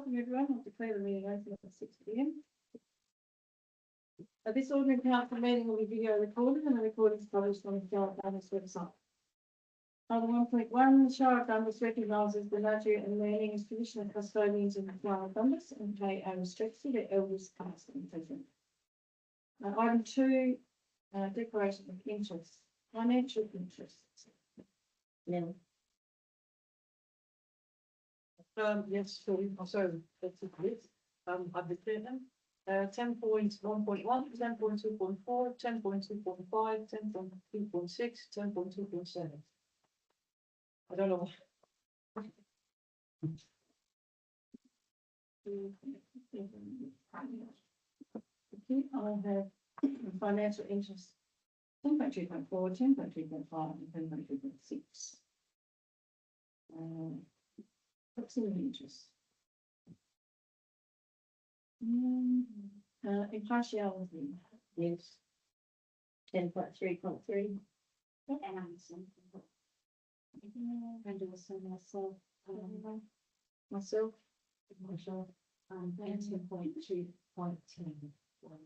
welcome everyone. I'll declare the meeting open at 6 p.m. This ordinary council meeting will be video recorded and the recording is published on the Shire of Dundas website. Item 1.1, the Shire of Dundas recognises the nurture and learning as traditional custodians of the Shire of Dundas and pay our respects to their elders past and present. Item 2, declaration of interests, financial interests. No. Yes, so that's it. I've declared them. 10.1.1, 10.2.4, 10.2.5, 10.2.6, 10.2.7. I don't know. I have financial interests 10.2.4, 10.2.5, and 10.2.6. Proximity interests. Impartiality. Yes. 10.3.3. And also myself. Myself. Myself. And 10.2.10 for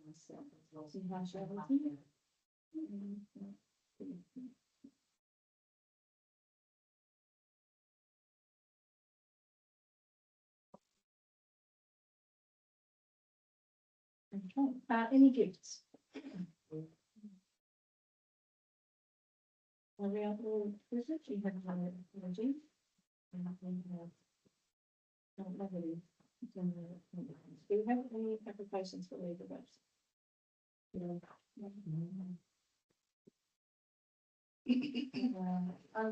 myself as well. Impartiality. Okay. Any gifts? Are we all present? You have no energy. Do you have any applications for leave of absence? No.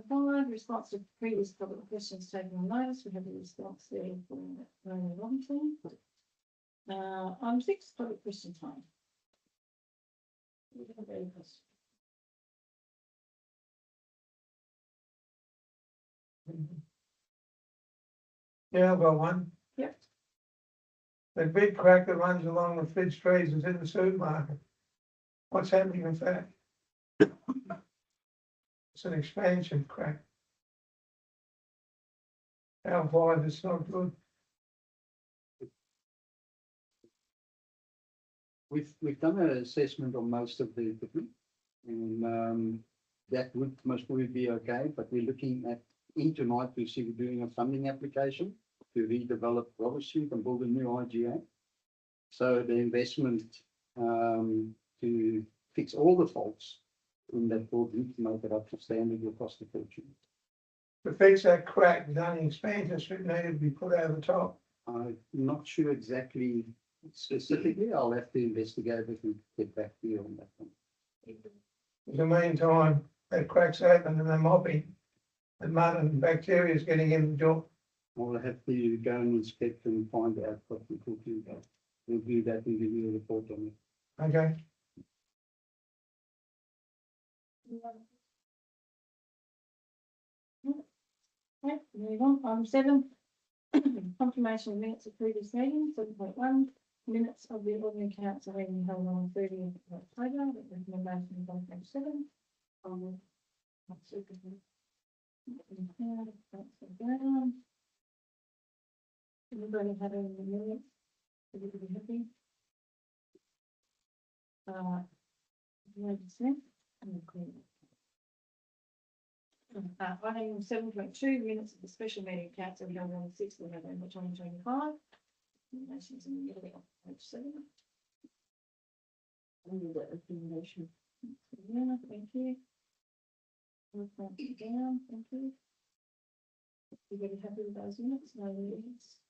Following response to previous public questions taken on notice, we have a response there from Roman Robinson. On 6, public question time. Yeah, I've got one. Yep. The big crack that runs along the fridge trays is in the supermarket. What's happening with that? It's an expansion crack. How wide is not good. We've done an assessment on most of the equipment, and that would most probably be okay. But we're looking at tonight to see we're doing a funding application to redevelop Robert Street and build a new IGA. So the investment to fix all the faults in that building to make it up to standard will cost a fortune. To fix that crack, is only expansion strip needed to be put over the top. I'm not sure exactly specifically. I'll have to investigate it and get back to you on that one. In the meantime, that crack's open and they're mopping. The mud and bacteria is getting in the joint. I'll have to go and inspect and find out what we're talking about. We'll do that and give you a report on it. Okay. Okay, move on. 7, confirmation of minutes of previous meetings. 7.1, minutes of the ordinary council meeting held on 30th of October. Recommendation is 1.7. Everybody have any minutes? Everybody happy? Item 7.2, minutes of the special meeting council held on 6th of November 2025. Recommendations in the middle of page 7. Under the recommendation. Yeah, thank you. Down, thank you. Everybody happy with those minutes? No minutes.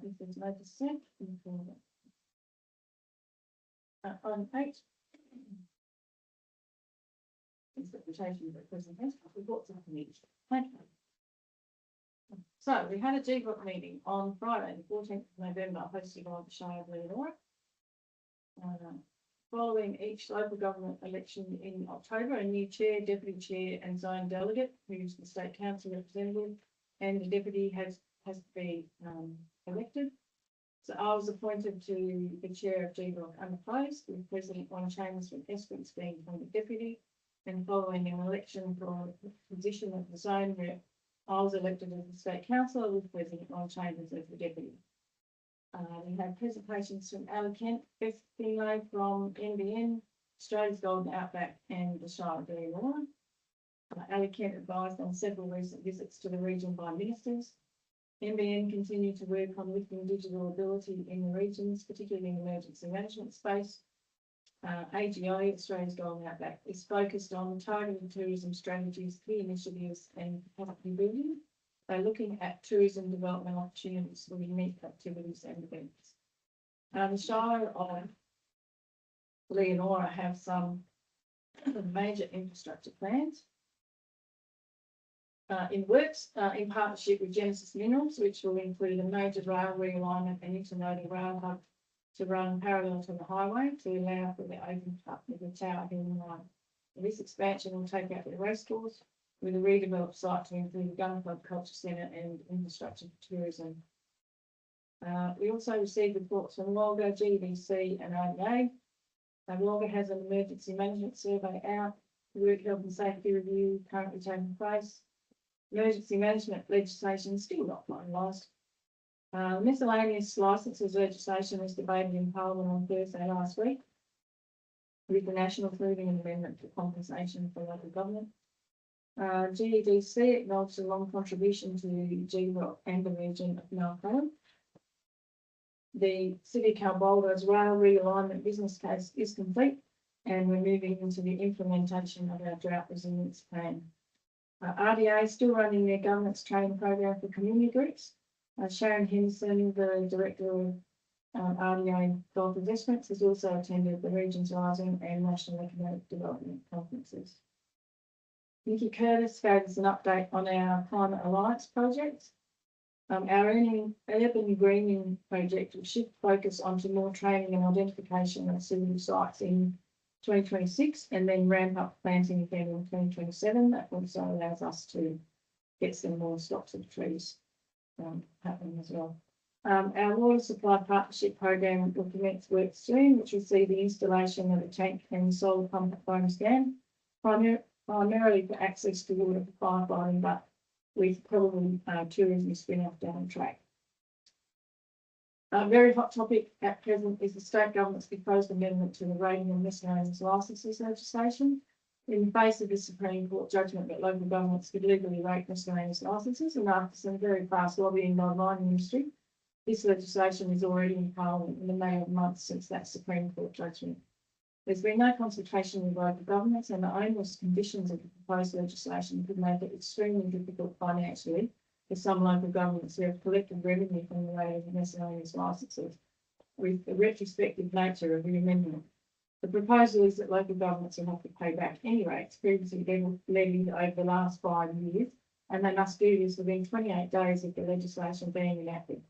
If there's no dissent, then for that. On 8. Interpretation of the presentation reports of the meeting. Okay. So we had a GBOC meeting on Friday, the 14th of November, hosted by the Shire of Leonora. Following each local government election in October, a new chair, deputy chair, and zone delegate, who's the state council representative, and the deputy has to be elected. So I was appointed to the chair of GBOC unopposed, with President Ron Chambers from Esperance being appointed deputy. And following an election for the position of the zone rep, I was elected as the state councillor with President Ron Chambers as the deputy. We had presentations from Ali Kent, Beth Finlay from NBN, Australia's Golden Outback and the Shire of Leonora. Ali Kent advised on several recent visits to the region by ministers. NBN continued to work on lifting digital ability in the regions, particularly in the emergency management space. AGI, Australia's Golden Outback, is focused on targeted tourism strategies, key initiatives and capacity building. They're looking at tourism development opportunities for unique activities and events. The Shire of Leonora have some major infrastructure plans in works in partnership with Genesis Minerals, which will include a major rail realignment and intermodal rail hub to run parallel to the highway to allow for the open cut of the Tower Hill line. This expansion will take out the racecourse with a redeveloped site to include the Gun Club Culture Centre and infrastructure for tourism. We also received reports from Wagga, GDC and RDA. Wagga has an emergency management survey out, work health and safety review currently taking place. Emergency management legislation still not finalised. Miscellaneous licences legislation was debated in Parliament on Thursday last week with the National approving an amendment for compensation for local government. GEDC acknowledged a long contribution to GROC and the region of Malcolm. The City of Calboldo's rail realignment business case is complete and we're moving into the implementation of our drought resilience plan. RDA is still running their governance training program for community groups. Sharon Henderson, the director of RDA Golf Investments, has also attended the Regions Rising and National Economic Development conferences. Nikki Curtis gave us an update on our Climate Alliance projects. Our urban greening project will shift focus onto more training and identification of suitable sites in 2026 and then ramp up planting again in 2027. That also allows us to get some more stocks of trees happening as well. Our water supply partnership program will commence work soon, which will see the installation of a tank and solar pump at Bonus Dam, primarily for access to water for firefighting, but with probably tourism spin-off down the track. A very hot topic at present is the state government's proposed amendment to the rating and miscellaneous licences legislation. In the face of the Supreme Court judgment that local governments could legally rate miscellaneous licences and after some very fast lobbying by the mining industry, this legislation is already in Parliament in the May of months since that Supreme Court judgment. There's been no consultation with local governments and the onerous conditions of the proposed legislation could make it extremely difficult financially for some local governments who have collected revenue from the rating of miscellaneous licences with the retrospective nature of the amendment. The proposal is that local governments will have to pay back any rates previously levied over the last 5 years, and they must do this within 28 days of the legislation being enacted.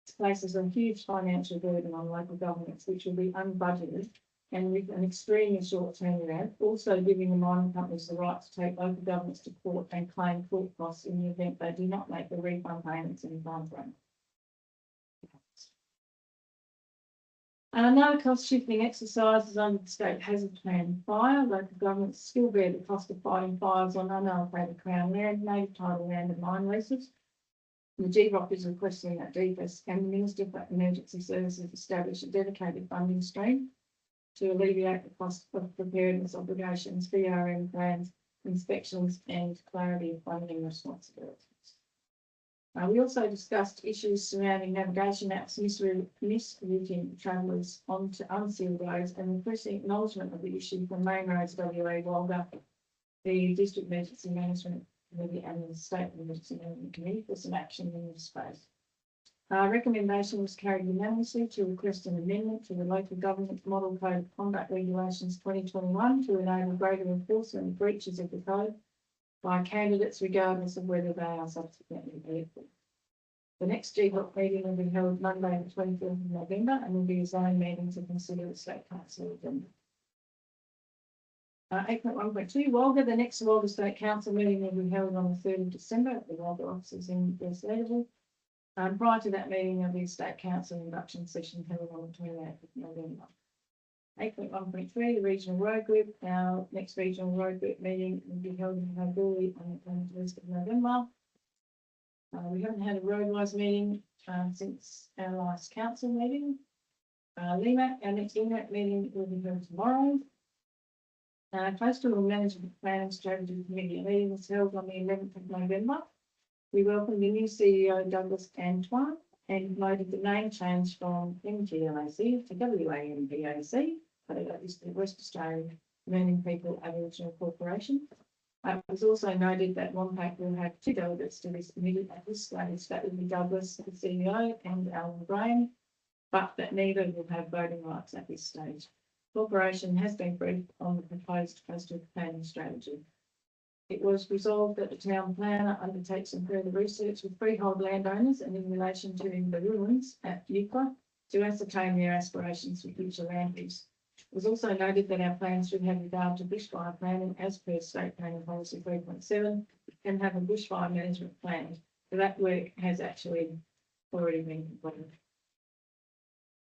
This places a huge financial burden on local governments, which will be unbudgeted and with an extremely short turnaround, also giving the mining companies the right to take local governments to court and claim court costs in the event they do not make the refund payments in the time frame. Another cost shifting exercise is under the State Hazard Plan fire. Local governments still bear the cost of fighting fires on unallocated Crown land, native title land and mine leases. The GROC is requesting that DFS and the Minister for Emergency Services establish a dedicated funding stream to alleviate the cost of preparedness obligations, VRM plans, inspections and clarity of funding responsibilities. We also discussed issues surrounding navigation apps, misrouting travellers onto unsealed roads and requesting acknowledgement of the issue from Main Roads WA Wagga, the District Emergency Management Committee and the State Emergency Management Committee for some action in this space. Our recommendation was carried unanimously to request an amendment to the Local Government Model Code of Conduct Regulations 2021 to enable greater enforcement of breaches of the code by candidates regardless of whether they are subsequently elected. The next GROC meeting will be held Monday the 24th of November and will be a zone meeting to consider the State Council agenda. 8.1.2 Wagga, the next Wagga State Council meeting will be held on the 3rd of December at the Wagga offices in West Level. Prior to that meeting, there will be a State Council induction session held on the 28th of November. 8.1.3 the Regional Road Group. Our next Regional Road Group meeting will be held in Kalgoorlie on the 21st of November. We haven't had a roadwise meeting, since our last council meeting. LEMAC, our next LEMAC meeting will be held tomorrow. Coastal Management Plan and Strategy Committee meeting was held on the 11th of November. We welcomed the new CEO Douglas Antoine and noted the name change from MGLAC to WAMBAC, but that is the West Australian Learning People Aboriginal Corporation. It was also noted that WAMPAC will have 2 delegates to this committee at this stage. That will be Douglas, the CEO, and Alan Graham, but that neither will have voting rights at this stage. Corporation has been briefed on the proposed coastal planning strategy. It was resolved that the town planner undertakes some further research with freehold landowners and in relation to the ruins at Eucla to ascertain their aspirations for future land use. It was also noted that our plans should have regard to bushfire planning as per State Planning Policy 3.7 and have a bushfire management plan. So that work has actually already been completed.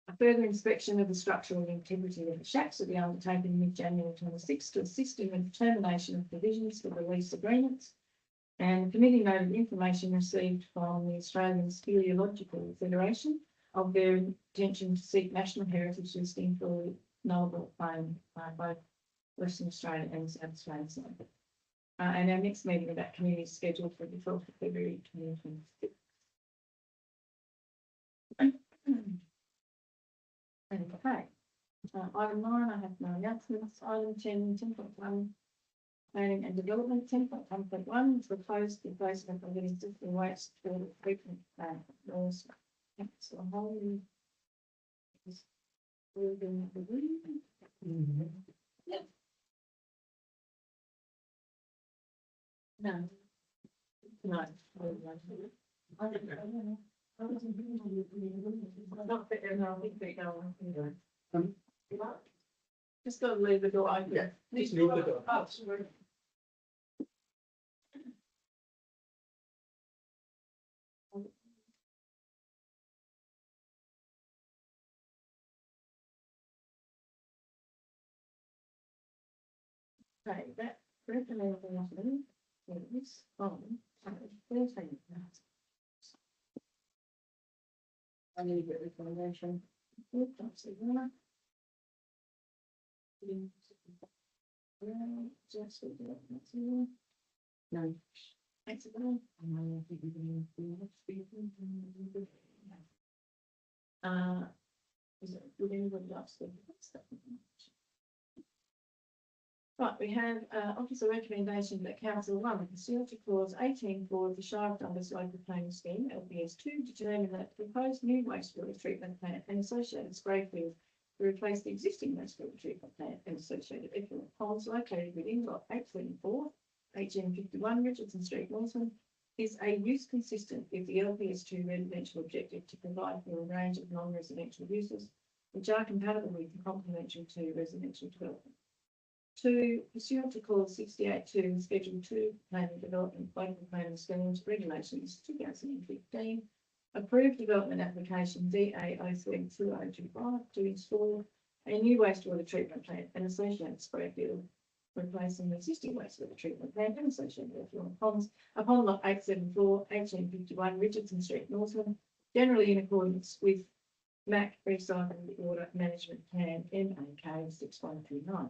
A further inspection of the structural integrity of the shacks will be undertaken mid-January 26 to assist in the determination of provisions for the lease agreements. And the committee noted information received from the Australian Speleological Federation of their intention to seek national heritage listing for Nullarbor Plain, both Western Australia and South Australia. And our next meeting of that committee is scheduled for the 12th of February 2026. Okay. Item 9, I have no announcements. Item 10, 10.1, planning and development. 10.1.1 is proposed replacement of an existing waste water treatment plant. So wholly is within the room. No. No. Not fit in, I think they go on. Just gotta leave the door open. Yeah, just leave the door. Oh, sorry. Okay, that recommended is on 13. I need a recommendation. Just No. thanks again. Is it, would anybody else think that's that? Right, we have officer recommendation that council 1, pursuant to clause 18.4 of the Shire of Dundas Local Planning Scheme, LPS 2, determine that the proposed new wastewater treatment plant and associated spray field to replace the existing wastewater treatment plant and associated effluent ponds located within lot 834, HM51 Richardson Street, Northland, is a use consistent with the LPS 2 residential objective to provide for a range of non-residential uses which are compatible with and complementary to residential development. 2, pursuant to clause 68.2 Schedule 2 Planning Development Local Planning Schemes Regulations 2015, approved development application DA032025 to install a new wastewater treatment plant and associated spray field, replacing the existing wastewater treatment plant and associated effluent ponds upon lot 874, HM51 Richardson Street, Northland, generally in accordance with MAC Recycling Water Management Plan MAK 6129.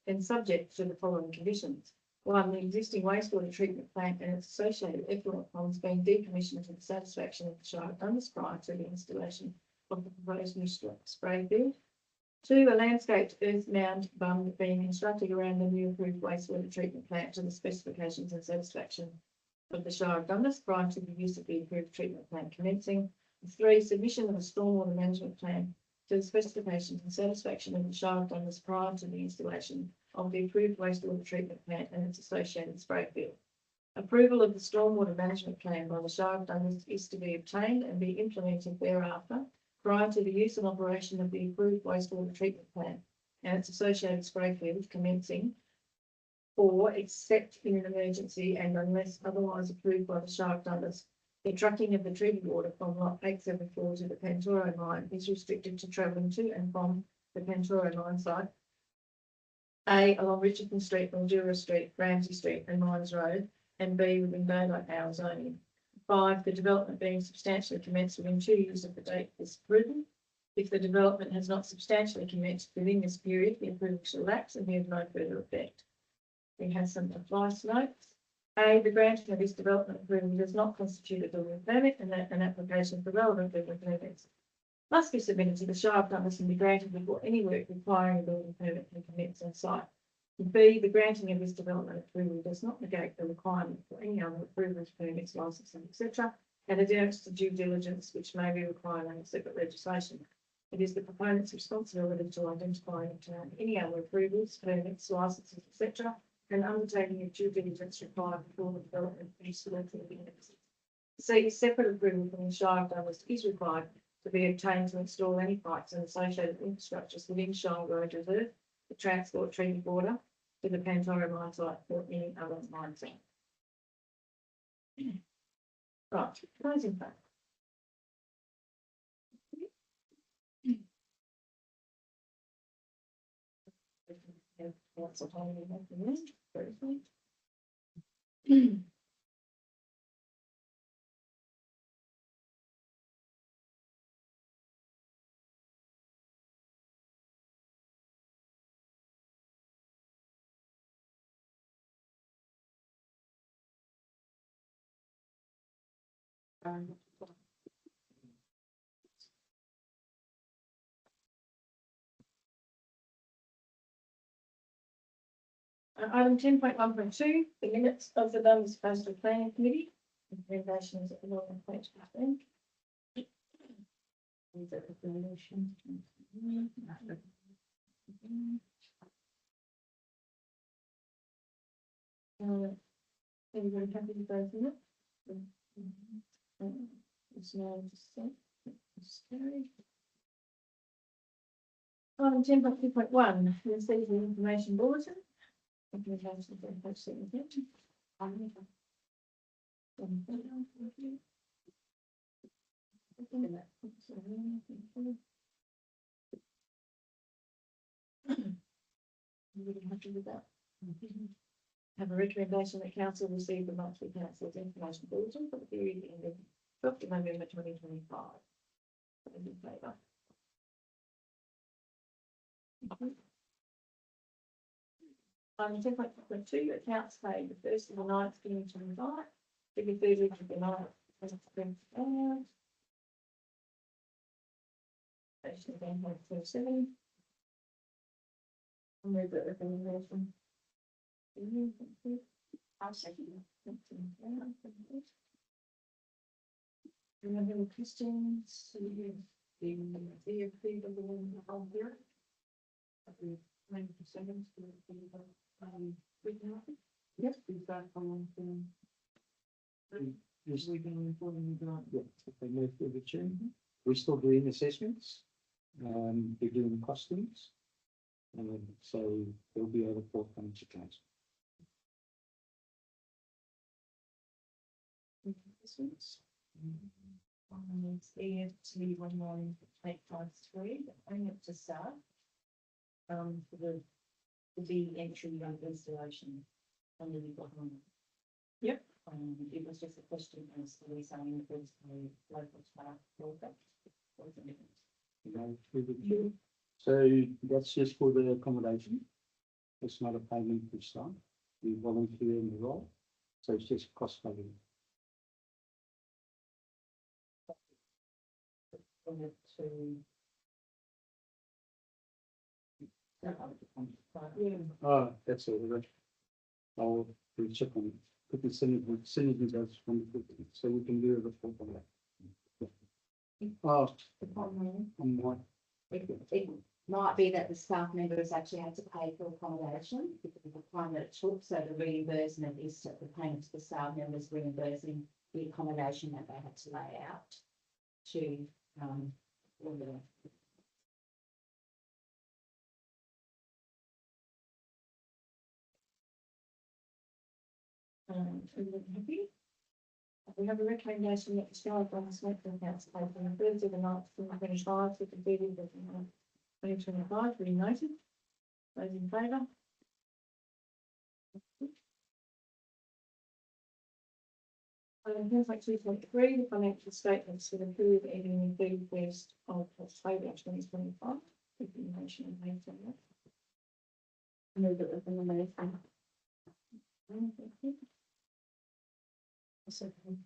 And subject to the following conditions. 1, the existing wastewater treatment plant and its associated effluent ponds being decommissioned to the satisfaction of the Shire of Dundas prior to the installation of the proposed new spray field. 2, a landscaped earth mound bund being constructed around the new approved wastewater treatment plant to the specifications and satisfaction of the Shire of Dundas prior to the use of the approved treatment plant commencing. 3, submission of a stormwater management plan to the specifications and satisfaction of the Shire of Dundas prior to the installation of the approved wastewater treatment plant and its associated spray field. Approval of the stormwater management plan by the Shire of Dundas is to be obtained and be implemented thereafter prior to the use and operation of the approved wastewater treatment plant and its associated spray field commencing, or except in an emergency and unless otherwise approved by the Shire of Dundas, the trucking of the treated water from lot 874 to the Pantoro mine is restricted to travelling to and from the Pantoro mine site, A, along Richardson Street, Mildura Street, Ramsey Street and Mines Road, and B, within daylight hours only. 5, the development being substantially commenced within 2 years of the date of this approval. If the development has not substantially commenced within this period, the approval shall lapse and be of no further effect. We have some advice notes. A, the granting of this development approval does not constitute a building permit, and that an application for relevant building permits must be submitted to the Shire of Douglas and be granted before any work requiring a building permit can commence on site. B, the granting of this development approval does not negate the requirement for any other approvals, permits, licensing, etc., and adherence to due diligence which may be required under separate legislation. It is the proponent's responsibility to identify and obtain any other approvals, permits, licenses, etc., and undertaking of due diligence required before the development be selected. C, separate approval from the Shire of Douglas is required to be obtained to install any pipes and associated infrastructures within Shire Road Reserve, the transport treaty border, to the Pantoro mine site or any other mine site. Right, those in favour? That's what I need to make the list, firstly. Item 10.1.2, the minutes of the Douglas Coastal Planning Committee. Recommendations at the bottom of page 15. These are recommendations. Everybody happy with those minutes? It's now just set. It's carried. Item 10.2.1, receive the information bulletin. Recommendations on page 17. Happy with that? Have a recommendation that council receive the monthly council's information bulletin for the period ending 12th of November 2025. Those in favour? Item 10.2, accounts paid the 1st of the 9th, 2025, to be 30th of the 9th, 2025. Station again, 27. I'll move that recommendation. I'll second it. Do you have any questions? The DFP of the one here. Seconds. Yes, is that on? Yes. We can report on the Yeah, if they move through the chair. We're still doing assessments. We're doing costings. So there'll be a report coming to council. It's EFT 118553, bring it to start. For the entry of installation under the government. Yep. It was just a question as to the saying it was a local staff worker. So that's just for the accommodation. It's not a payment to start. We volunteer in the role. So it's just cost covering. Oh, that's all right. I'll check on it. Put the synergy does from the, so we can do a report on that. Oh, on what? It might be that the staff members actually had to pay for accommodation because of the time that it took, so the reimbursement is the payment to the staff members reimbursing the accommodation that they had to lay out to all the everybody happy? We have a recommendation that the Shire of Douglas Metro Council pay from the 3rd of the 9th, 2025 to the 30th of the 9th, 2025, really noted. Those in favour? Here's like 2.3, the financial statements for the period ending the 31st of October 2025. With the motion and made from that. Move it within the motion. Thank you. A second.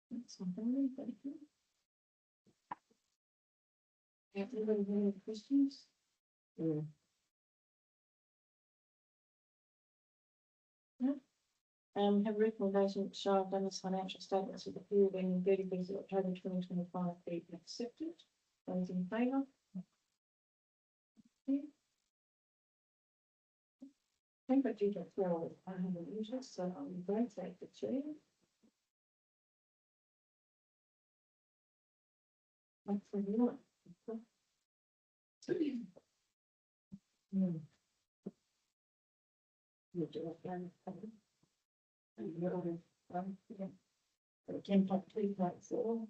That's something, thank you. Have anybody have any questions? Have a recommendation that Shire Dundas financial statements for the period ending 31st of October 2025 be accepted. Those in favour? I think I do get through it. I haven't used it, so I'm going to take the chair. Thanks for your. You do it then. And you're on, yeah. 10.3.4.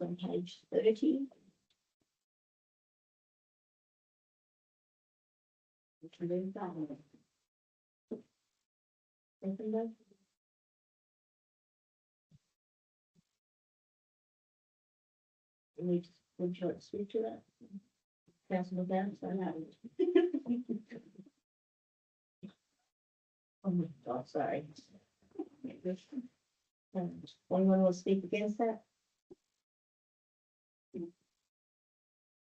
On page 30. Which we didn't find. Anything there? Would you like to speak to that? Councillor Downs, I know. Oh my God, sorry. Anyone will speak against that?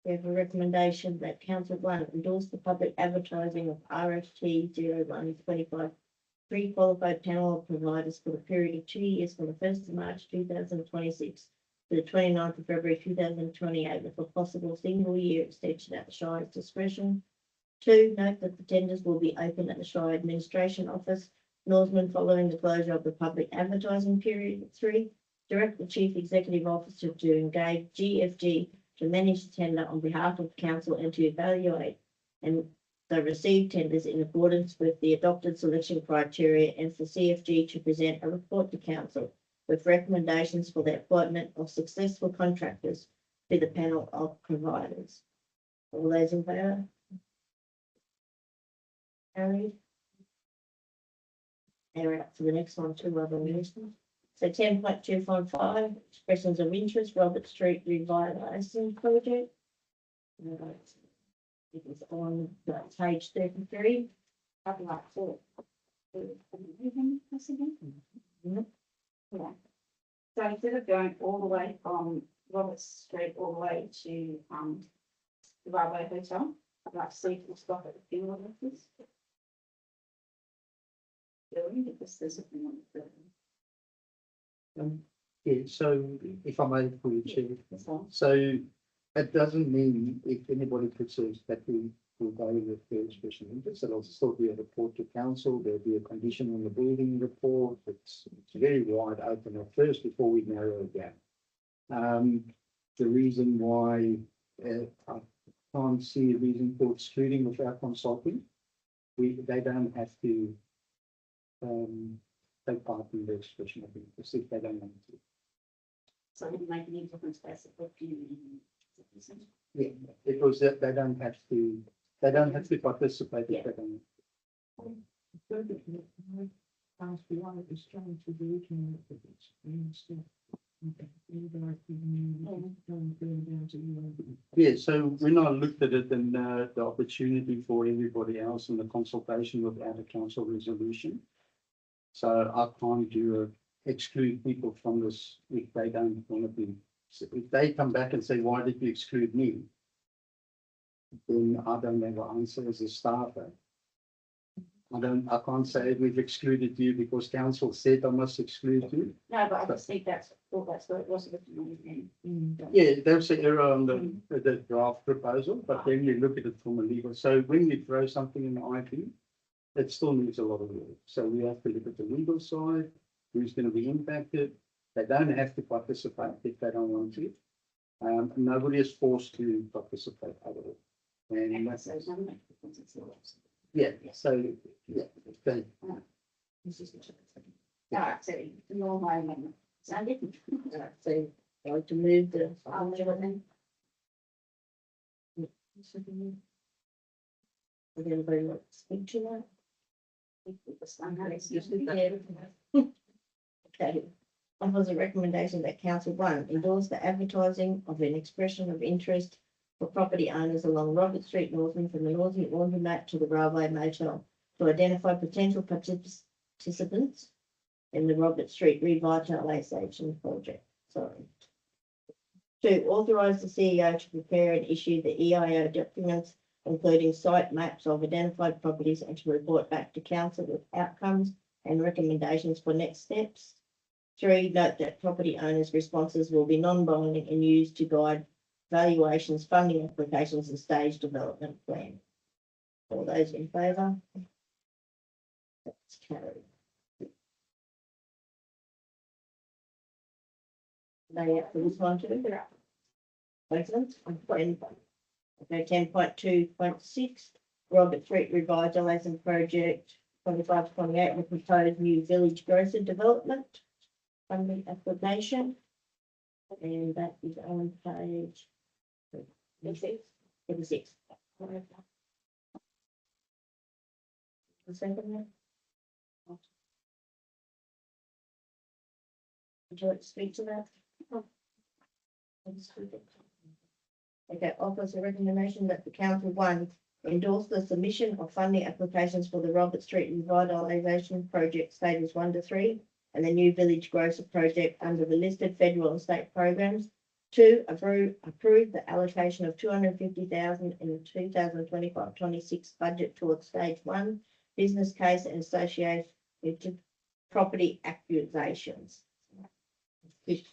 We have a recommendation that Council Blunt endorse the public advertising of RFT 0125 pre-qualified panel providers for the period of 2 years from the 1st of March 2026 to the 29th of February 2028 with a possible single year extension at the Shire's discretion. 2, note that the tenders will be open at the Shire Administration Office, Northman, following the closure of the public advertising period. 3, direct the Chief Executive Officer to engage GFG to manage the tender on behalf of the council and to evaluate and the received tenders in accordance with the adopted selection criteria, and for CFG to present a report to council with recommendations for the appointment of successful contractors to the panel of providers. All those in favour? Carried. Now we're up to the next one, 2 other ministers. So 10.255, expressions of interest, Robert Street revitalising project. It is on page 33. I'd like to. Yeah. So instead of going all the way from Roberts Street all the way to the Railway Hotel, I'd like to see if we'll stop at the funeral office. Because there's a thing on the building. Yeah, so if I may, for you, Chair. That's all. So it doesn't mean if anybody considers that we will go with the expression of interest, there'll still be a report to council, there'll be a condition on the building report. It's very wide open at first before we narrow it down. The reason why I can't see a reason for excluding without consulting, they don't have to take part in the expression of interest if they don't want to. So it would make any difference basically. Yeah, because they don't have to participate if they don't. Yeah, so when I looked at it and the opportunity for everybody else in the consultation without a council resolution. So I can't exclude people from this if they don't want to be. So if they come back and say, why did you exclude me? Then I don't have an answer as a staffer. I can't say we've excluded you because council said I must exclude you. No, but I just think that's what it was. Yeah, there's an error on the draft proposal, but then you look at it from a legal. So when you throw something in the IP, it still needs a lot of work. So we have to look at the legal side, who's going to be impacted. They don't have to participate if they don't want to. Nobody is forced to participate at all. And that's, yeah, so, yeah. Okay. Alright, so your amendment. So I didn't. So I'd like to move the. I'll move it then. Would anybody like to speak to that? Okay. Offers a recommendation that council one endorse the advertising of an expression of interest for property owners along Robert Street Northern from the Northern Laundromat to the Railway Motel to identify potential participants in the Robert Street revitalisation project. Sorry. Two, authorise the CEO to prepare and issue the EIO documents, including site maps of identified properties, and to report back to council with outcomes and recommendations for next steps. Three, note that property owners' responses will be non-binding and used to guide valuations, funding applications, and stage development plan. All those in favour? That's carried. They up for this one too? Excellent. Okay, 10.2.6, Robert Street Revitalisation Project 25-28, the proposed new village grocer development funding application. And that is on page 56. The second one. Would you like to speak to that? Okay, offers a recommendation that the council one endorse the submission of funding applications for the Robert Street Revitalisation Project stages 1 to 3 and the new village grocer project under the listed federal and state programs. 2, approve the allocation of 250,000 in the 2025-26 budget towards stage 1 business case and associated with property accusations. 3,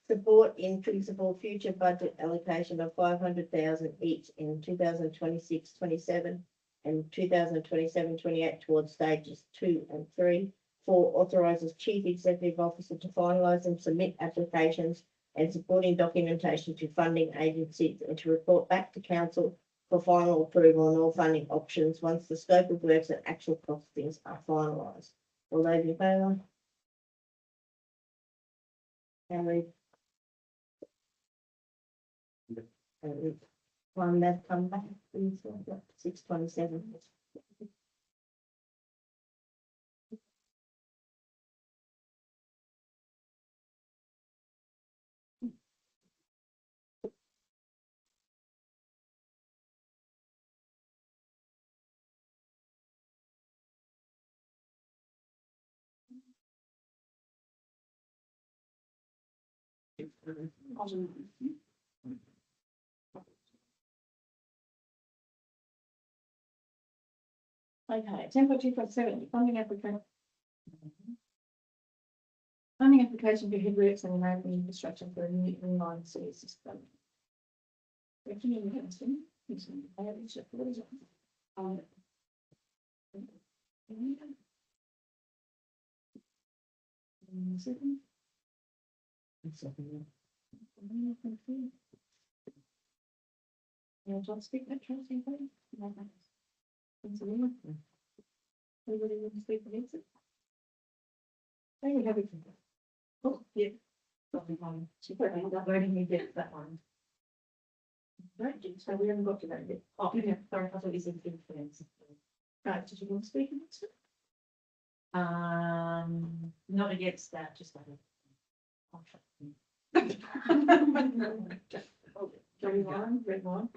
support in principle future budget allocation of 500,000 each in 2026-27 and 2027-28 towards stages 2 and 3. 4, authorises chief executive officer to finalise and submit applications and supporting documentation to funding agencies and to report back to council for final approval on all funding options once the scope of works and actual costings are finalised. All those in favour? Carried. One that come back, please, 627. Okay, 10.2.7, funding application. Funding application for headworks and enabling infrastructure for a new inline sewer system. Second. You want to speak that, Tracy, please? No, thanks. Anybody want to speak against it? There you have it. Oh, yeah. She put it up, voting me get that one. Right, so we haven't got to that yet. Oh, yeah, sorry, I thought you said influence. Right, did you want to speak against it? Not against that, just like Red one.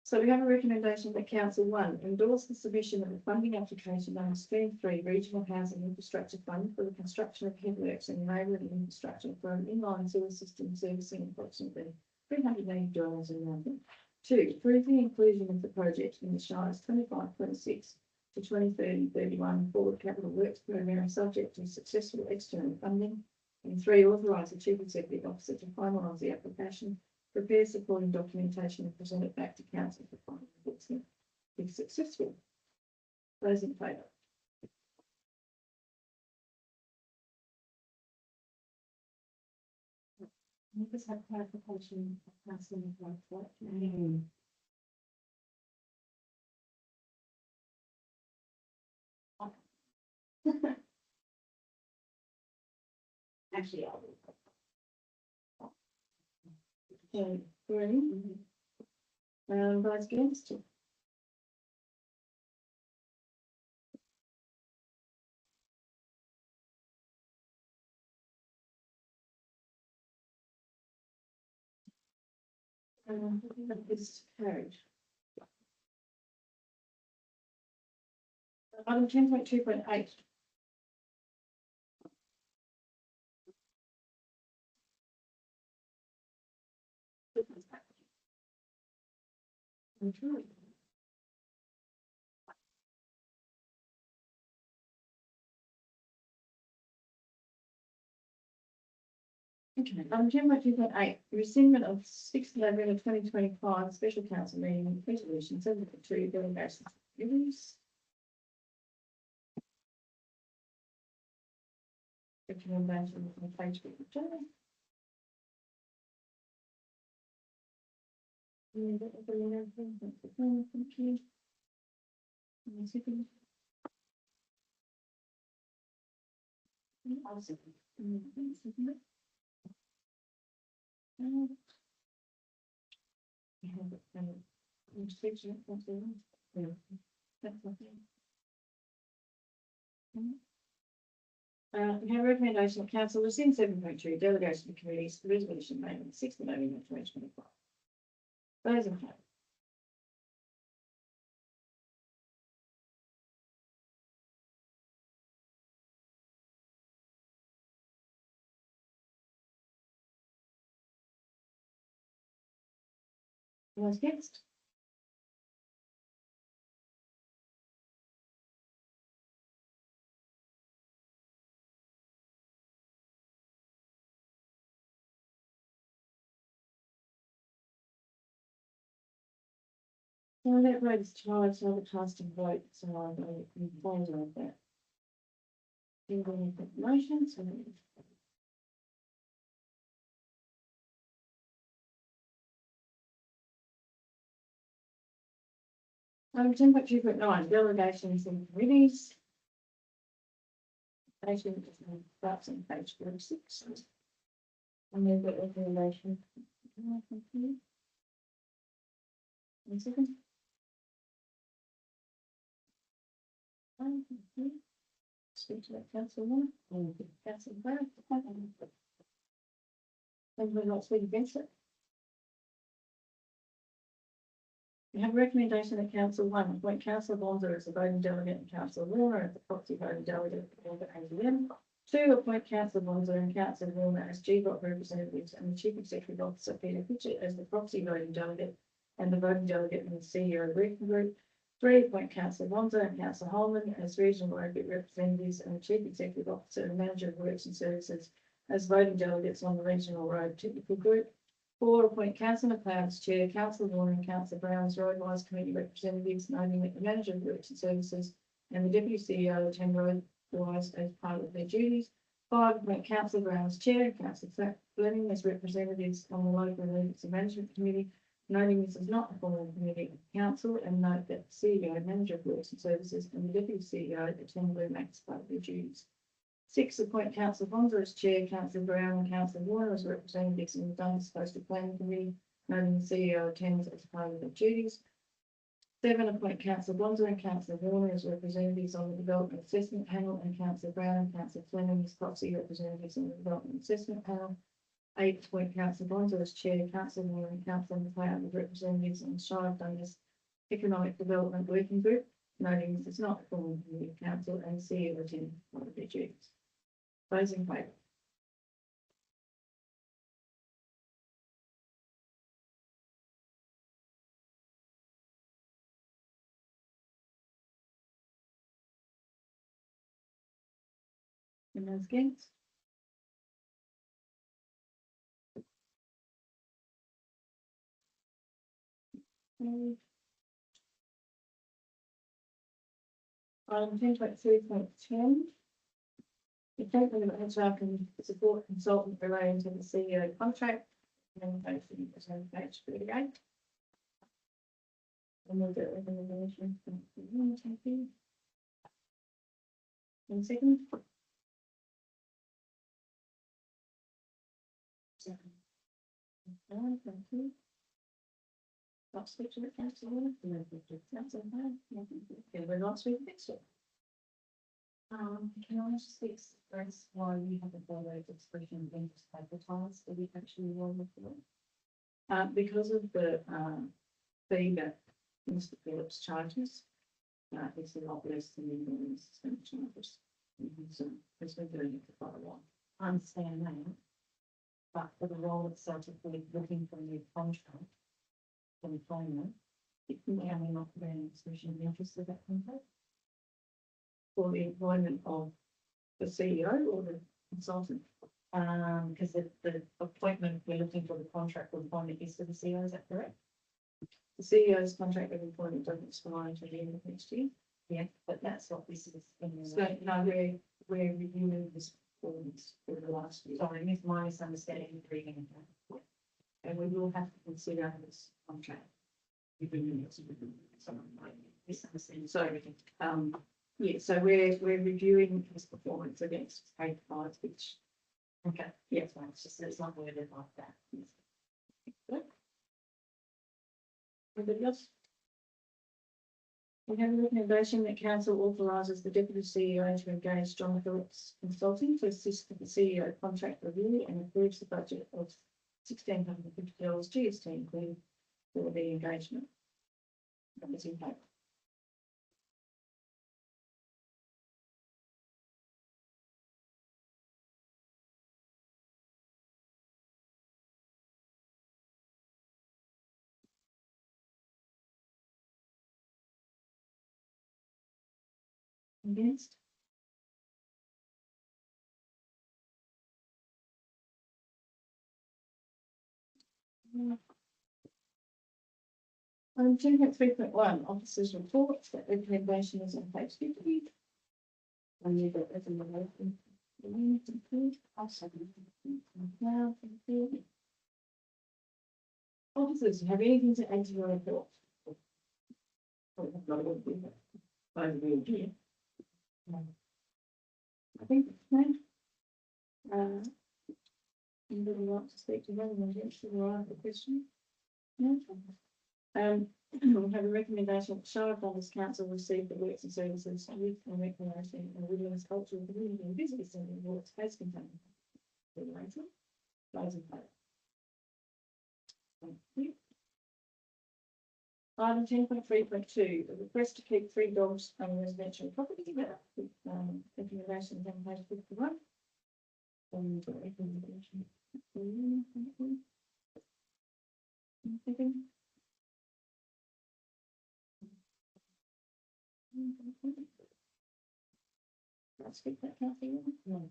So we have a recommendation that council one endorse the submission of the funding application under Stream 3 Regional Housing Infrastructure Fund for the construction of headworks and enabling infrastructure for an inline sewer system servicing approximately 380 dwellings in London. 2, approve the inclusion of the project in the Shire's 25-26 to 2030-31 forward capital works program subject to successful external funding. And 3, authorise the chief executive officer to finalise the application, prepare supporting documentation and present it back to council for final endorsement if successful. Those in favour? I just have clarification of councillor McLeod. Actually, I'll. Okay, three. Those against? That is carried. Item 10.2.8. Okay, item 10.2.8, rescindment of 6th November 2025 special council meeting resolution 7.2 delegations. Reviews. Recommendation from page 52. Thank you. One second. I'll second. Restriction, that's all. Yeah. That's okay. We have a recommendation of council rescind 7.2 delegation of committees resolution made on the 6th of November 2025. Those in favour? Those against? So that vote is charged, so the casting vote, so I vote in favour of that. Single motion, so. Item 10.2.9, delegations and committees. Station starts on page 46. I move that recommendation. Thank you. One second. Thank you. Speak to that councillor. Councillor Brown. Anybody not speak against it? We have a recommendation that council 1 appoint councillor Bonzo as a voting delegate and councillor Warner as the proxy voting delegate for the AGM. 2, appoint councillor Bonzo and councillor Warner as GBOT representatives and the chief executive officer Peter Fitchett as the proxy voting delegate and the voting delegate in the CEO working group. 3, appoint councillor Bonzo and councillor Holman as regional market representatives and the chief executive officer and manager of works and services as voting delegates on the regional road technical group. 4, appoint councillor McLeod as chair, councillor Warner and councillor Brown as roadwise committee representatives, noting that the manager of works and services and the deputy CEO attend roadwise as part of their duties. 5, appoint councillor Brown as chair and councillor Fleming as representatives on the local emergency management committee, noting this is not a formal committee of council, and note that the CEO, manager of works and services and the deputy CEO attend Bluemax as part of their duties. 6, appoint councillor Bonzo as chair, councillor Brown and councillor Warner as representatives in the Dundas Coastal Planning Committee, noting the CEO attends as part of their duties. 7, appoint councillor Bonzo and councillor Warner as representatives on the Development Assessment Panel and councillor Brown and councillor Fleming as proxy representatives on the Development Assessment Panel. 8, appoint councillor Bonzo as chair, councillor Warner and councillor McLeod as representatives on the Shire of Dundas Economic Development Working Group, noting this is not a formal committee of council and the CEO attends part of their duties. Those in favour? And those against? Item 10.3.10. The appointment of HR can support consultant relating to the CEO contract. And page 38. And we'll get recommendation. Thank you. One second. Thank you. Not speak to the council. Council, yeah, we're not speaking next week. Can I just express why we haven't followed expression of interest advertised, that we actually want to do? Because of the, fee that Mr. Phillips charges, it's a lot less than the minimum system charges. So, it's been doing it for quite a while. I understand that. But for the role itself, if we're looking for a new contract for employment, can we not put an expression of interest of that contract? For the employment of the CEO or the consultant. Because the appointment, we're looking for the contract for employment is for the CEO, is that correct? The CEO's contract of employment doesn't expire until the end of next year. Yeah, but that's what this is in So, the, no, we're reviewing this performance for the last year. sorry, miss my misunderstanding of reading it. And we will have to consider this contract. Misunderstanding. So, yeah, so we're reviewing his performance against paid cards, which, Okay, yeah, that's fine, it's just that it's not worded like that. anybody else? We have a recommendation that council authorises the deputy CEO to engage John Phillips Consulting to assist with the CEO contract review and approves the budget of $1,650 GST included for the engagement. That was in favour. Against? Two point 3.1, officers' reports, that recommendation is on page 50. I need that recommendation. I'll second it. Now, thank you. Officers, have anything to add to your report? I think, no. Anybody want to speak to them or against it or ask a question? No. We have a recommendation that Shire Brothers Council receive the works and services youth and recreation and wilderness cultural community and business centre awards space contained. Those in favour. Thank you. Item 10.3.2, a request to keep 3 dogs on residential property. Recommendations on page 51. And the recommendation. Second. Let's keep that Kathy. No.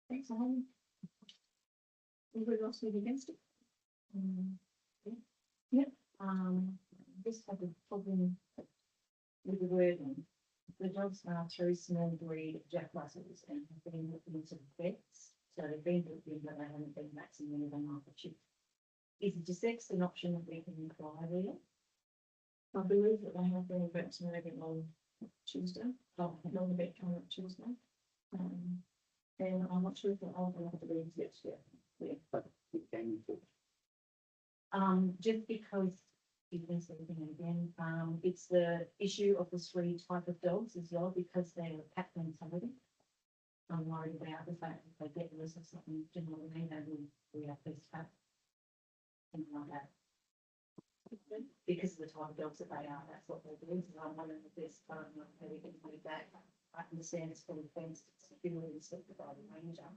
Thanks, Alan. Anybody else speak against it? Yeah. This had a problem with the wording. The dogs are 3 small breed Jack Russells and have been looking into the vets. So they've been looking, but they haven't been vaccinated on after chip. Is it just an option that we can apply there? I believe that they have been vaccinated on Tuesday. Oh, not the vet coming up Tuesday. And I'm not sure if they're all going to have to be yet. Yeah. But it can be. Just because you've been sleeping again, it's the issue of the 3 type of dogs as well, because they're pack mentality. I'm worried about the fact that they get loose of something, generally they will react this pack. Things like that. Because of the type of dogs that they are, that's what they do. So I'm wondering if there's, how we can do that. I understand it's fully fenced, it's securely inspected by the ranger.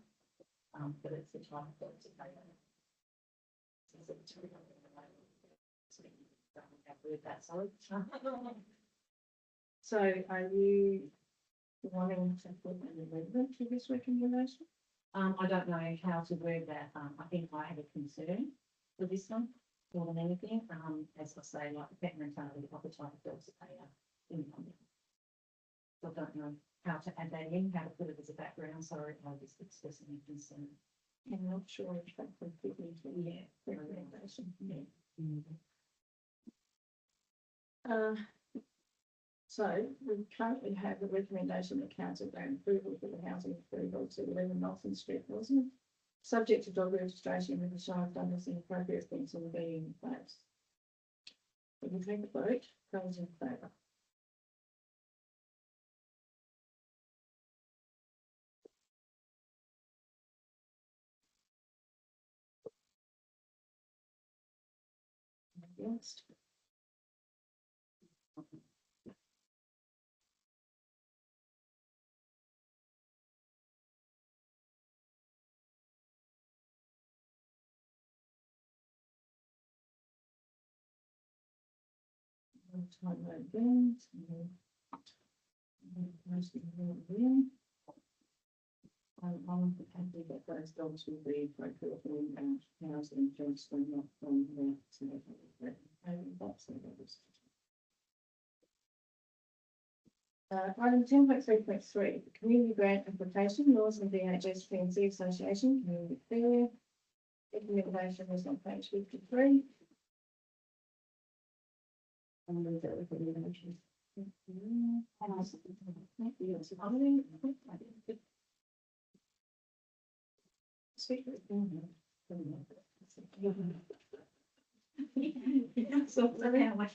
But it's the type of dogs that they are. So are you wanting to put an amendment to this recommendation? I don't know how to word that. I think I have a concern for this one more than anything. As I say, like the pet mentality of the type of dogs that they are in the company. So I don't know how to add that in, how to put it as a background. Sorry, I was just expressing a concern. I'm not sure if that would fit into the recommendation. Yeah. So we currently have a recommendation that council grant approval for the housing approval to 11 Nelson Street, Wilson, subject to dog registration with the Shire of Douglas and appropriate fencing being in place. We can take a vote, those in favour. Against. Time that again. Again. I'm happy that those dogs will be appropriate and housing just not from the. Item 10.3.3, community grant application, laws and VHS P&C Association, community fair. Recommendation is on page 53. I'll move that with the motion. How much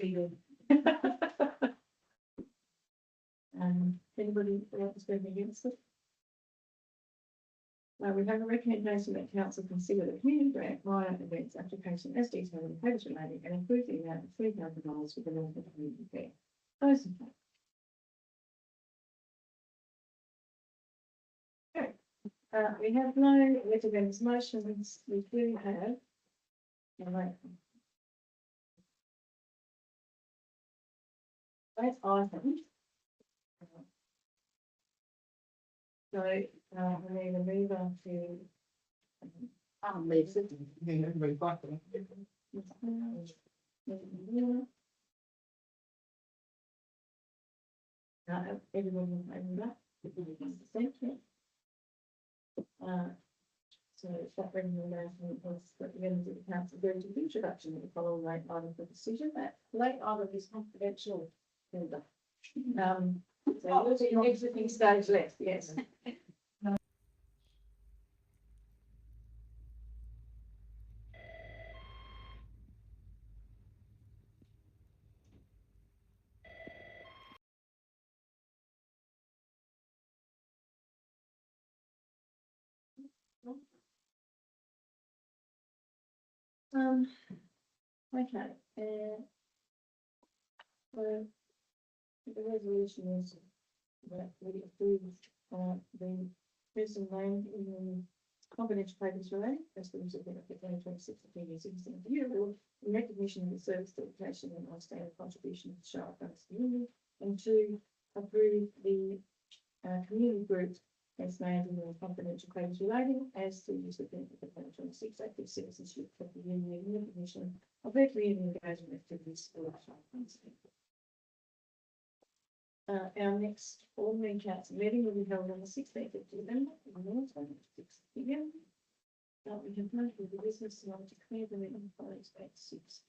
are you? Anybody else speaking against it? We have a recommendation that council consider the community grant via events application as detailed in page relating and include the amount of $3,000 for the local community fair. Those in favour? Okay. We have no recommended motions. We do have. That item. So, we need to move on to. Leave it. Everybody back there. Everyone in favour of that? Thank you. So that recommendation was recommended to the council go to the introduction of the following late item for decision. That late item is confidential. So we'll be on exiting stage left, yes. Okay, so the resolution is that we approve, the person named in the confidential papers related, as the use of the 2026 opinion citizen of the year award in recognition of the service dedication and outstanding contribution to the Shire Funds community, and to approve the community group as named in the confidential papers relating as the use of the 2026 active citizenship of the union in recognition of their community engagement activities for the Shire Funds. Our next ordinary council meeting will be held on the 16th of November, at 6 p.m. We have noted the business and to clear the meeting by 6.